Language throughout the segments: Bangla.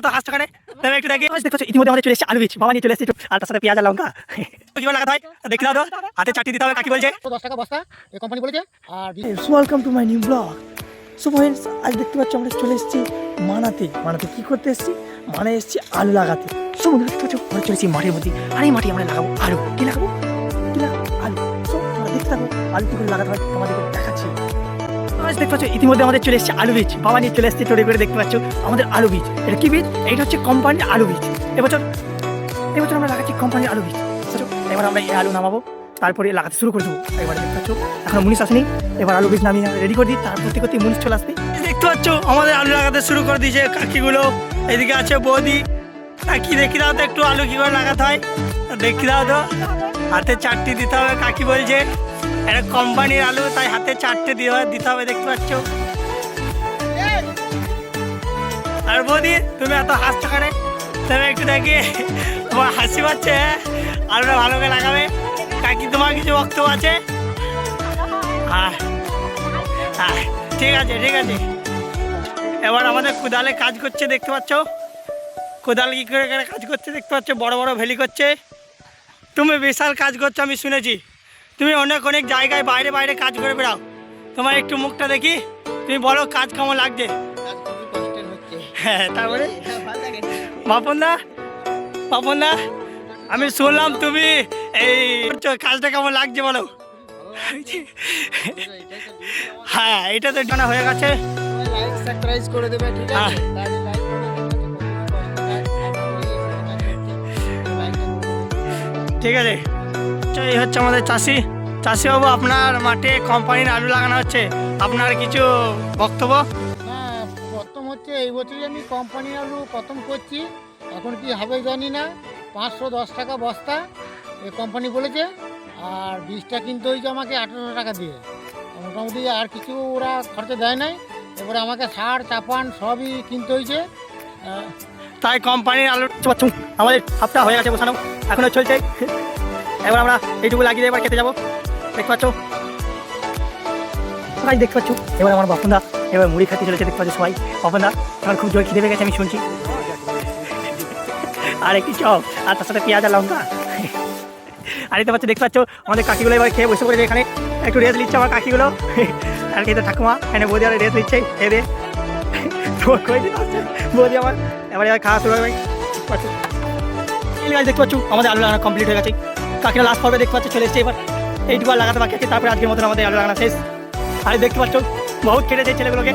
এত হাসতে কানে তবে একটু দেখি দেখতে পাচ্ছ ইতিমধ্যে আমাদের চলে এসেছে আলু বীজ বাবা নিয়ে চলে এসেছে আর তার সাথে পেঁয়াজ আর লঙ্কা কিভাবে লাগাতে হয় দেখতে দাও হাতে চাটি দিতে হবে কাকি বলছে 10 টাকা বস্তা এই কোম্পানি বলেছে। আর welcome to my new blog. So friends আজ দেখতে পাচ্ছ আমরা চলে এসেছি মানাতে কি করতে এসেছি মানে এসেছি আলু লাগাতে। সো বন্ধুরা দেখতে পাচ্ছ আমরা চলে এসেছি মাঠের মধ্যে আর এই মাঠে আমরা লাগাবো আলু কি লাগাবো আলু। সো তোমরা দেখতে থাকো আলু কি করে লাগাতে হয় তোমাদেরকে দেখাচ্ছি। দেখতে পাচ্ছ ইতিমধ্যে আমাদের চলে এসেছে আলু বীজ বাবা নিয়ে চলে এসেছে চড়ে করে দেখতে পাচ্ছ আমাদের আলু বীজ। এটা কি বীজ? এটা হচ্ছে কোম্পানির আলু বীজ। এবছর আমরা লাগাচ্ছি কোম্পানির আলু বীজ। এবার আমরা এই আলু নামাবো তারপরে লাগাতে শুরু করে দেবো। এবার দেখতে পাচ্ছ এখন মুনিশ আসেনি, এবার আলু বীজ নামিয়ে রেডি করে দিই তার করতে মুনিশ চলে আসবে। দেখতে পাচ্ছ আমাদের আলু লাগাতে শুরু করে দিয়েছে কাকিগুলো। এদিকে আছে বৌদি। কাকি দেখি দাও তো একটু আলু কী করে লাগাতে হয় দেখি দাও তো। হাতে চারটি দিতে হবে কাকি বলছে এটা কোম্পানির আলু তাই হাতে চারটে দিতে হবে দেখতে পাচ্ছ। আর বৌদি তুমি এত হাসতে পারে তবে একটু দেখি তোমার হাসি পাচ্ছে আলুটা ভালো করে লাগাবে। কাকি তোমার কিছু বক্তব্য আছে? হ্যাঁ হ্যাঁ ঠিক আছে। এবার আমাদের কোদালে কাজ করছে দেখতে পাচ্ছ। কোদাল কী করে কাজ করছে দেখতে পাচ্ছ, বড় বড় ভেলি করছে। তুমি বিশাল কাজ করছো আমি শুনেছি। তুমি অনেক জায়গায় বাইরে কাজ করে বেড়াও। তোমার একটু মুখটা দেখি, তুমি বলো কাজ কেমন লাগছে? হ্যাঁ তারপরে বাপন দা আমি শুনলাম তুমি এই কাজটা কেমন লাগছে বলো। হ্যাঁ এটা তো জানা হয়ে গেছে। ঠিক আছে এই হচ্ছে আমাদের চাষিবাবু আপনার মাঠে কোম্পানির আলু লাগানো হচ্ছে, আপনার কিছু বক্তব্য? হ্যাঁ প্রথম হচ্ছে এই বছরই আমি কোম্পানির আলু প্রথম করছি। এখন কি হবে জানি না। 510 টাকা বস্তা এই কোম্পানি বলেছে। আর বীজটা কিনতে হয়েছে আমাকে 18 টাকা দিয়ে। মোটামুটি আর কিছু ওরা খরচা দেয় নাই। এবারে আমাকে সার চাপান সবই কিনতে হয়েছে। তাই কোম্পানির আলু আমাদের হাফটা হয়ে গেছে বসানো, এখনও চলছে। এবার আমরা এইটুকু লাগিয়ে এবার খেতে যাবো দেখতে পাচ্ছ। সবাই দেখতে পাচ্ছ এবার আমার বাপনদা এবার মুড়ি খেতে চলেছে দেখতে পাচ্ছ সবাই। বাপনদা আমার খুব জোর খিদে পেয়ে গেছে আমি শুনছি। আর একটি চপ আর তার সাথে পেঁয়াজ আর লঙ্কা। আর দেখতে পাচ্ছ আমাদের কাকিগুলো এবার খেয়ে বসে পড়েছে এখানে, একটু রেস্ট নিচ্ছে আমার কাকিগুলো। আর খেতে ঠাকুমা এখানে বৌদি আর রেস্ট নিচ্ছে খেয়ে বৌদি আমার এবার খাওয়া শুরু হবে। দেখতে পাচ্ছ আমাদের আলু লাগানো কমপ্লিট হয়ে গেছে। কাকিরা লাস্ট পর্বে দেখতে পাচ্ছ চলে এসছে। এবার এইটুকু লাগাতে বাকি আছে, তারপরে আজকের মতন আমাদের আলু লাগানো শেষ। আর দেখতে পাচ্ছ বহুত কেটেছে ছেলেগুলোকে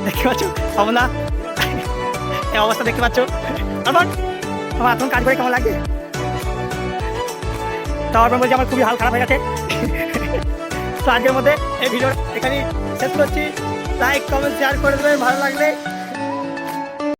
দেখতে পাচ্ছ না এই অবস্থা দেখতে পাচ্ছ। আমার এখন কাজ করে কেমন লাগে তারপর বলছি আমার খুবই হাল খারাপ হয়ে গেছে। তো আজকের মধ্যে এই ভিডিও এখানেই শেষ করছি। লাইক কমেন্ট শেয়ার করে দেবেন ভালো লাগলে।